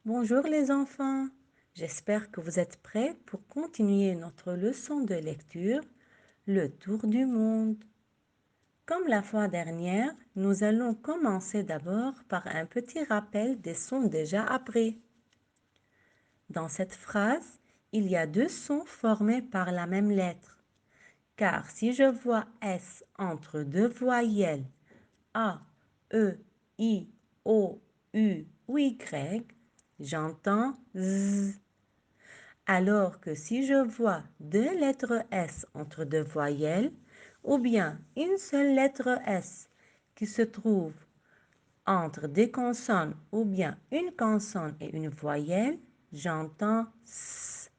Bonjour les enfants, j'espère que vous êtes prêts pour continuer notre leçon de lecture, Le Tour du monde. Comme la fois dernière, nous allons commencer d'abord par un petit rappel des sons déjà appris. Dans cette phrase, il y a deux sons formés par la même lettre, car si je vois S entre deux voyelles A, E, I, O, U ou Y, j'entends Z. Alors que si je vois deux lettres S entre deux voyelles, ou bien une seule lettre S qui se trouve entre des consonnes ou bien une consonne et une voyelle, j'entends S.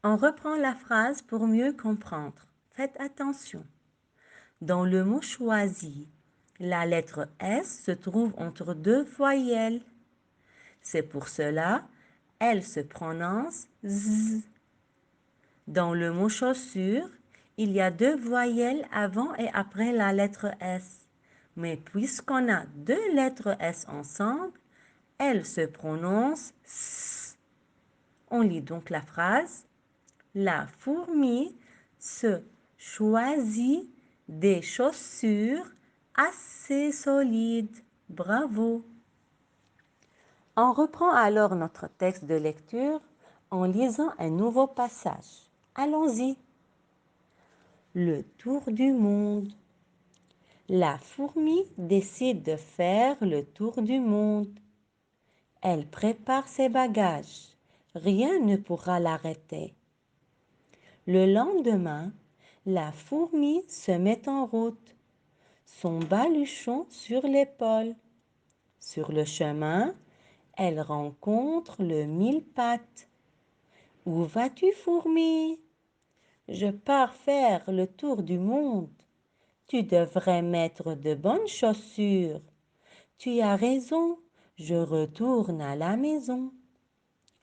On reprend la phrase pour mieux comprendre. Faites attention. Dans le mot choisi, la lettre S se trouve entre deux voyelles. C'est pour cela, elle se prononce Z. Dans le mot chaussure, il y a deux voyelles avant et après la lettre S. Mais puisqu'on a deux lettres S ensemble, elles se prononcent S. On lit donc la phrase. La fourmi se choisit des chaussures assez solides. Bravo. On reprend alors notre texte de lecture en lisant un nouveau passage. Allons-y. Le tour du monde. La fourmi décide de faire le tour du monde. Elle prépare ses bagages. Rien ne pourra l'arrêter. Le lendemain, la fourmi se met en route, son baluchon sur l'épaule. Sur le chemin, elle rencontre le mille-pattes. Où vas-tu, fourmi? Je pars faire le tour du monde. Tu devrais mettre de bonnes chaussures. Tu as raison, je retourne à la maison.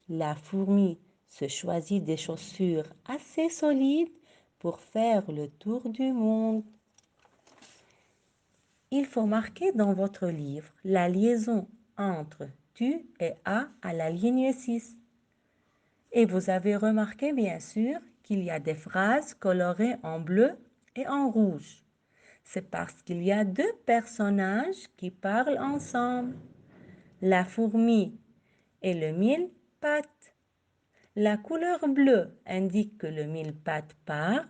La fourmi se choisit des chaussures assez solides pour faire le tour du monde. Il faut marquer dans votre livre la liaison entre tu et à la ligne 6. Et vous avez remarqué bien sûr qu'il y a des phrases colorées en bleu et en rouge. C'est parce qu'il y a deux personnages qui parlent ensemble, la fourmi et le mille-pattes. La couleur bleue indique que le mille-pattes part,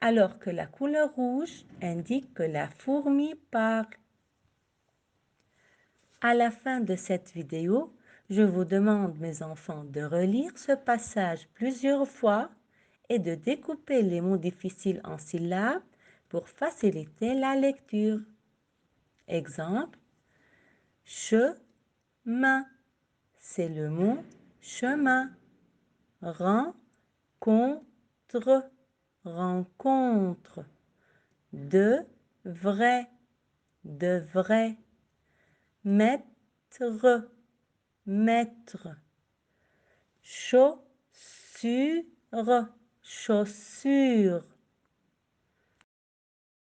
alors que la couleur rouge indique que la fourmi parle. À la fin de cette vidéo, je vous demande, mes enfants, de relire ce passage plusieurs fois et de découper les mots difficiles en syllabes pour faciliter la lecture. Exemple, chemin, c'est le mot chemin. Rencontre, rencontre. De vrai, Mettre, mettre. Chaussure, chaussure.